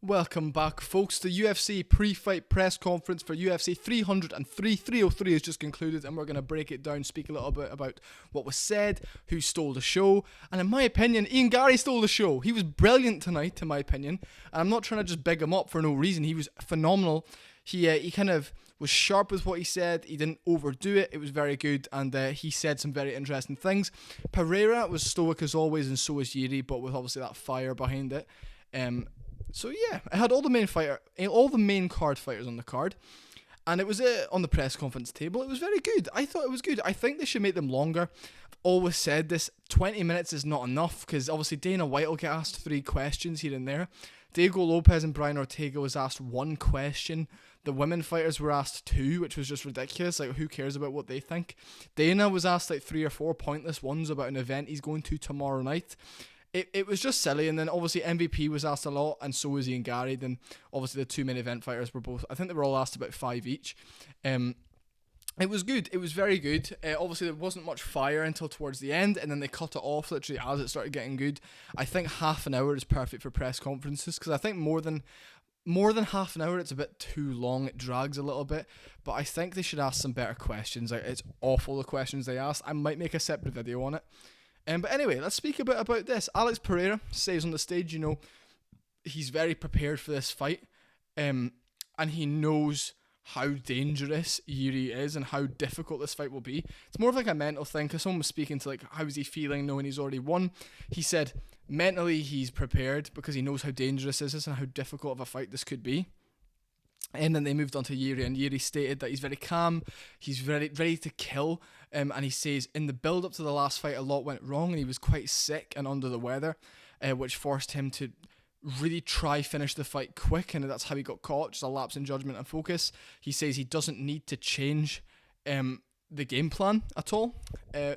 Welcome back, folks. The UFC pre-fight press conference for UFC 303 has just concluded, and we're going to break it down, speak a little bit about what was said, who stole the show, and in my opinion, Ian Garry stole the show. He was brilliant tonight, in my opinion, and I'm not trying to just big him up for no reason. He was phenomenal. He kind of was sharp with what he said. He didn't overdo it. It was very good, and he said some very interesting things. Pereira was stoic as always, and so was Garry, but with obviously that fire behind it. So yeah, I had all the main card fighters on the card, and it was on the press conference table. It was very good. I thought it was good. I think they should make them longer. I've always said this, 20 minutes is not enough, because obviously Dana White will get asked 3 questions here and there. Diego Lopes and Brian Ortega was asked 1 question. The women fighters were asked 2, which was just ridiculous. Like, who cares about what they think? Dana was asked like 3 or 4 pointless ones about an event he's going to tomorrow night. It was just silly, and then obviously MVP was asked a lot, and so was Ian Garry. Then obviously the 2 main event fighters were both, I think they were all asked about 5 each. It was good. It was very good. Obviously there wasn't much fire until towards the end, and then they cut it off literally as it started getting good. I think half an hour is perfect for press conferences, because I think more than half an hour it's a bit too long. It drags a little bit, but I think they should ask some better questions. Like, it's awful the questions they asked. I might make a separate video on it. But anyway, let's speak a bit about this. Alex Pereira says on the stage, he's very prepared for this fight, and he knows how dangerous Garry is and how difficult this fight will be. It's more of like a mental thing, because someone was speaking to like, how's he feeling knowing he's already won. He said mentally he's prepared because he knows how dangerous this is and how difficult of a fight this could be. And then they moved on to Garry, and Garry stated that he's very calm, he's ready to kill, and he says in the build-up to the last fight a lot went wrong, and he was quite sick and under the weather, which forced him to really try finish the fight quick, and that's how he got caught, just a lapse in judgment and focus. He says he doesn't need to change the game plan at all.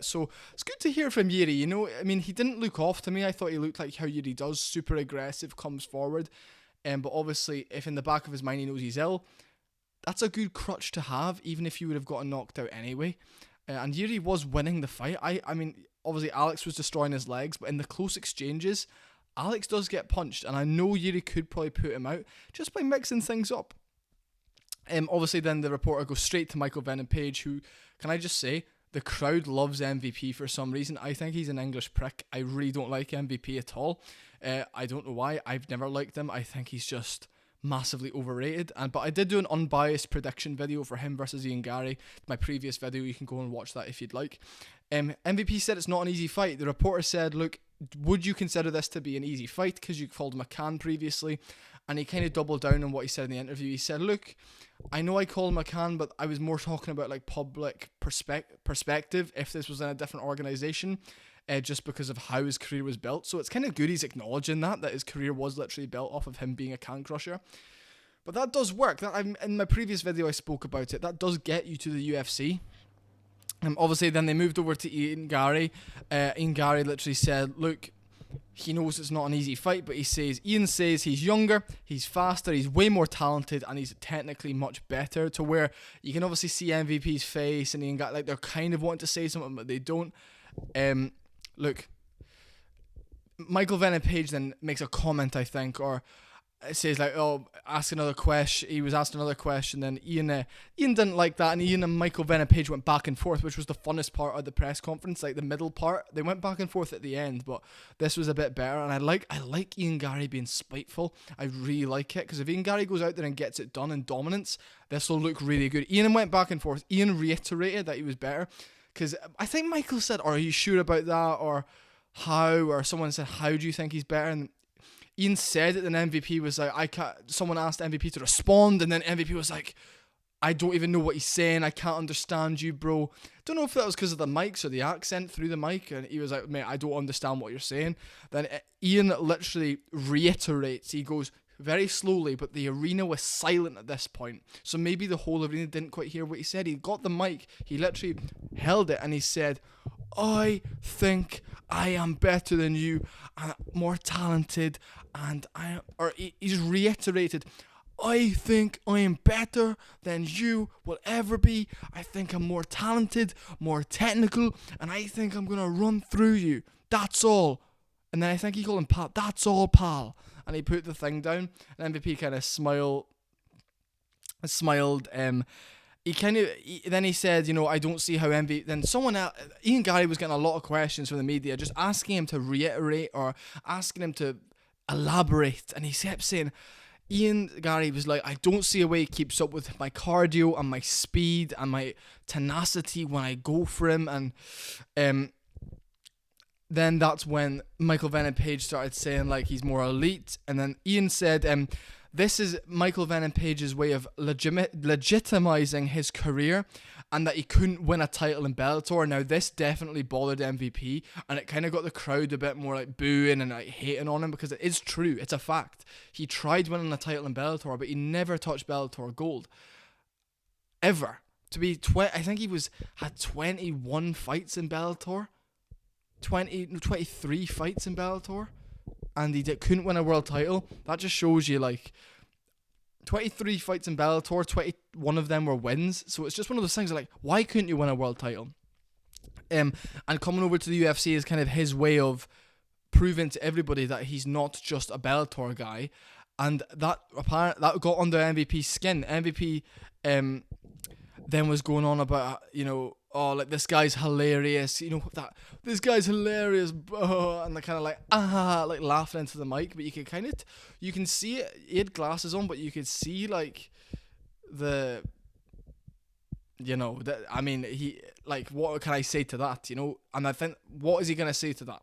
So it's good to hear from Garry. He didn't look off to me. I thought he looked like how Garry does, super aggressive, comes forward. But obviously, if in the back of his mind he knows he's ill, that's a good crutch to have, even if you would have gotten knocked out anyway. And Garry was winning the fight. I mean, obviously Alex was destroying his legs, but in the close exchanges, Alex does get punched, and I know Garry could probably put him out just by mixing things up. Obviously, then the reporter goes straight to Michael Venom Page, who, can I just say, the crowd loves MVP for some reason. I think he's an English prick. I really don't like MVP at all. I don't know why. I've never liked him. I think he's just massively overrated. But I did do an unbiased prediction video for him versus Ian Garry. My previous video, you can go and watch that if you'd like. MVP said it's not an easy fight. The reporter said, look, would you consider this to be an easy fight? Because you called him a can previously. And he kind of doubled down on what he said in the interview. He said, look, I know I call him a can, but I was more talking about like public perspective if this was in a different organisation, just because of how his career was built. So it's kind of good he's acknowledging that his career was literally built off of him being a can crusher. But that does work. In my previous video I spoke about it. That does get you to the UFC. Obviously then they moved over to Ian Garry. Ian Garry literally said, look, he knows it's not an easy fight, but Ian says he's younger, he's faster, he's way more talented, and he's technically much better, to where you can obviously see MVP's face, and Ian Garry, like, they're kind of wanting to say something, but they don't. Look, Michael Venom Page then makes a comment, I think, or it says like, oh, ask another question. He was asked another question, then Ian didn't like that, and Ian and Michael Venom Page went back and forth, which was the funnest part of the press conference. Like the middle part, they went back and forth at the end, but this was a bit better. And I like Ian Garry being spiteful. I really like it, because if Ian Garry goes out there and gets it done in dominance, this will look really good. Ian went back and forth. Ian reiterated that he was better, because I think Michael said, are you sure about that, or how, or someone said, how do you think he's better? And Ian said it, and MVP was like, someone asked MVP to respond, and then MVP was like, I don't even know what he's saying, I can't understand you, bro. Don't know if that was because of the mics or the accent through the mic, and he was like, mate, I don't understand what you're saying. Then Ian literally reiterates, he goes very slowly, but the arena was silent at this point, so maybe the whole arena didn't quite hear what he said. He got the mic, he literally held it, and he said, I think I am better than you, more talented, and he just reiterated, I think I am better than you will ever be. I think I'm more talented, more technical, and I think I'm going to run through you. That's all. And then I think he called him pal. That's all, pal. And he put the thing down. And MVP kind of smiled. Then he said, I don't see how MVP. Then someone else, Ian Garry was getting a lot of questions from the media, just asking him to reiterate or asking him to elaborate. And he kept saying, Ian Garry was like, I don't see a way he keeps up with my cardio and my speed and my tenacity when I go for him. And then that's when Michael Venom Page started saying like he's more elite. And then Ian said, this is Michael Venom Page's way of legitimizing his career, and that he couldn't win a title in Bellator. Now, this definitely bothered MVP, and it kind of got the crowd a bit more like booing and like hating on him, because it is true. It's a fact. He tried winning a title in Bellator, but he never touched Bellator gold. Ever. To be I think he had 21 fights in Bellator. 23 fights in Bellator. And he couldn't win a world title. That just shows you, like, 23 fights in Bellator, 21 of them were wins. So it's just one of those things like, why couldn't you win a world title? And coming over to the UFC is kind of his way of proving to everybody that he's not just a Bellator guy. And that got under MVP's skin. MVP then was going on about, oh, like, this guy's hilarious, this guy's hilarious, and they're kind of like, like laughing into the mic, but you can see it. He had glasses on, but you could see like he, like, what can I say to that, and I think, what is he going to say to that?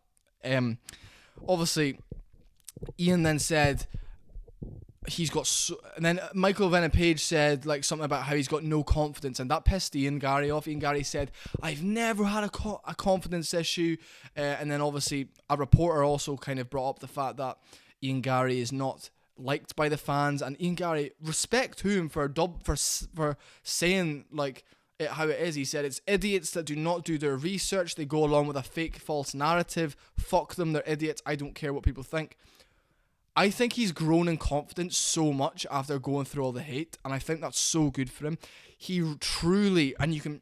Obviously, Ian then said, and then Michael Venom Page said like something about how he's got no confidence, and that pissed Ian Garry off. Ian Garry said, I've never had a confidence issue, and then obviously a reporter also kind of brought up the fact that Ian Garry is not liked by the fans, and Ian Garry, respect to him for saying like it how it is. He said, it's idiots that do not do their research, they go along with a fake false narrative, fuck them, they're idiots, I don't care what people think. I think he's grown in confidence so much after going through all the hate, and I think that's so good for him. He truly, and you could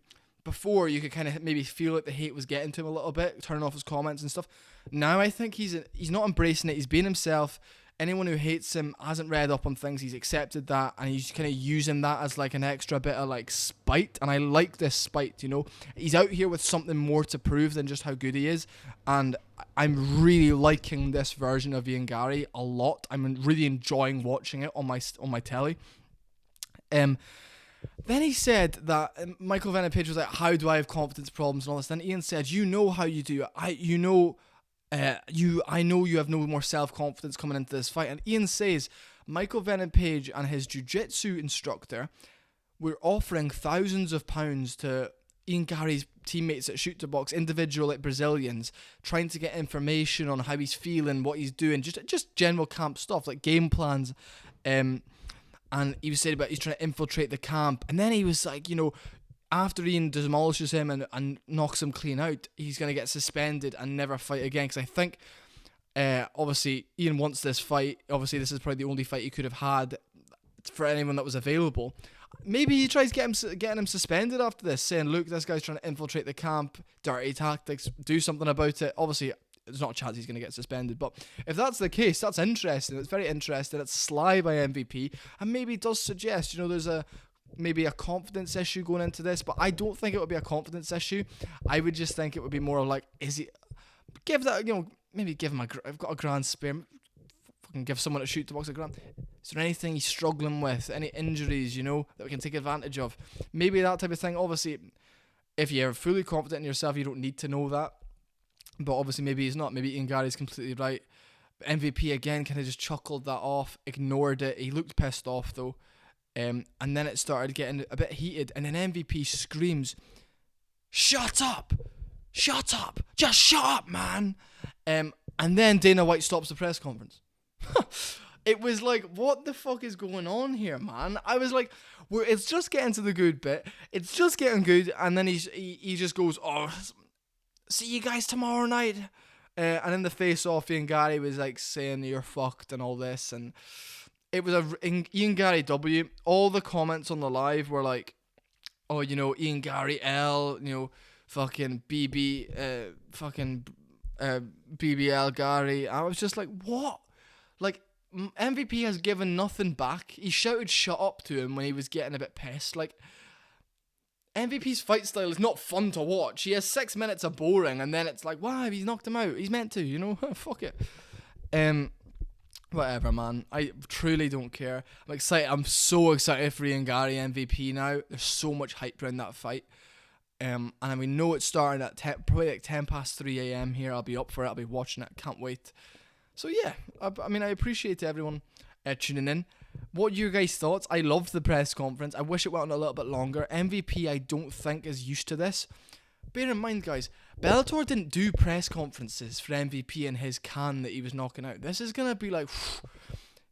kind of maybe feel like the hate was getting to him a little bit, turning off his comments and stuff. Now I think he's not embracing it. He's being himself. Anyone who hates him hasn't read up on things. He's accepted that, and he's kind of using that as like an extra bit of like spite. And I like this spite, He's out here with something more to prove than just how good he is. And I'm really liking this version of Ian Garry a lot. I'm really enjoying watching it on my telly. Then he said that Michael Venom Page was like, how do I have confidence problems and all this? Then Ian said, you know how you do it. I know you have no more self-confidence coming into this fight. And Ian says Michael Venom Page and his jiu-jitsu instructor were offering thousands of pounds to Ian Garry's teammates at Shoot to Box, individual like Brazilians, trying to get information on how he's feeling, what he's doing, just general camp stuff like game plans. And he was saying about he's trying to infiltrate the camp. And then he was like, after Ian demolishes him and knocks him clean out, he's going to get suspended and never fight again. Because I think, obviously, Ian wants this fight. Obviously, this is probably the only fight he could have had for anyone that was available. Maybe he tries getting him suspended after this, saying, look, this guy's trying to infiltrate the camp, dirty tactics, do something about it. Obviously, there's not a chance he's going to get suspended. But if that's the case, that's interesting. It's very interesting. It's sly by MVP. And maybe it does suggest, there's maybe a confidence issue going into this, but I don't think it would be a confidence issue. I would just think it would be more like, give that, maybe give him I've got a grand spare, fucking give someone to Shoot to Box a grand. Is there anything he's struggling with, any injuries, that we can take advantage of? Maybe that type of thing. Obviously, if you're fully confident in yourself, you don't need to know that, but obviously maybe he's not. Maybe Ian Garry's completely right. MVP again kind of just chuckled that off, ignored it. He looked pissed off though. And then it started getting a bit heated, and then MVP screams, shut up, just shut up, man. And then Dana White stops the press conference. It was like, what the fuck is going on here, man? I was like, it's just getting to the good bit, it's just getting good, and then he just goes, oh, see you guys tomorrow night. And in the face-off, Ian Garry was like saying you're fucked and all this, and it was Ian Garry W. All the comments on the live were like, oh, Ian Garry L, fucking BB, fucking BBL Garry. I was just like, what? Like, MVP has given nothing back. He shouted shut up to him when he was getting a bit pissed. Like, MVP's fight style is not fun to watch. He has 6 minutes of boring, and then it's like, wow, he's knocked him out. He's meant to, you know? Fuck it. Whatever, man. I truly don't care. I'm excited. I'm so excited for Ian Garry MVP now. There's so much hype around that fight. And we know it's starting at probably like 10 past 3 a.m. here. I'll be up for it. I'll be watching it. Can't wait. So yeah, I mean, I appreciate everyone tuning in. What are your guys' thoughts? I loved the press conference. I wish it went on a little bit longer. MVP, I don't think, is used to this. Bear in mind, guys, Bellator didn't do press conferences for MVP in his can that he was knocking out. This is going to be like,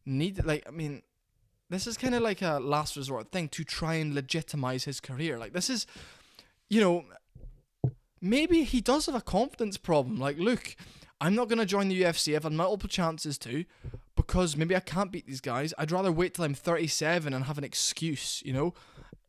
this is kind of like a last resort thing to try and legitimize his career. Like, this is, you know, maybe he does have a confidence problem. Like, look, I'm not going to join the UFC. I've had multiple chances to, because maybe I can't beat these guys. I'd rather wait till I'm 37 and have an excuse, you know,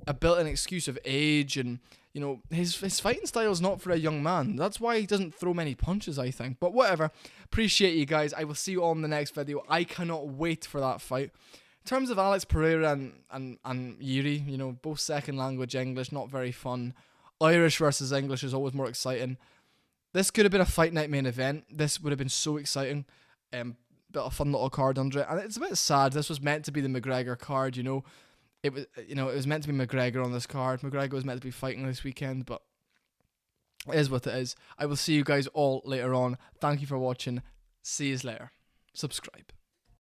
a built-in excuse of age, and, you know, his fighting style is not for a young man. That's why he doesn't throw many punches, I think. But whatever. Appreciate you guys. I will see you all in the next video. I cannot wait for that fight. In terms of Alex Pereira and Yuri, you know, both second language English, not very fun. Irish versus English is always more exciting. This could have been a fight night main event. This would have been so exciting. Bit of fun little card under it, and it's a bit sad. This was meant to be the McGregor card, you know. It was meant to be McGregor on this card. McGregor was meant to be fighting this weekend, but it is what it is. I will see you guys all later on. Thank you for watching. See you later. Subscribe.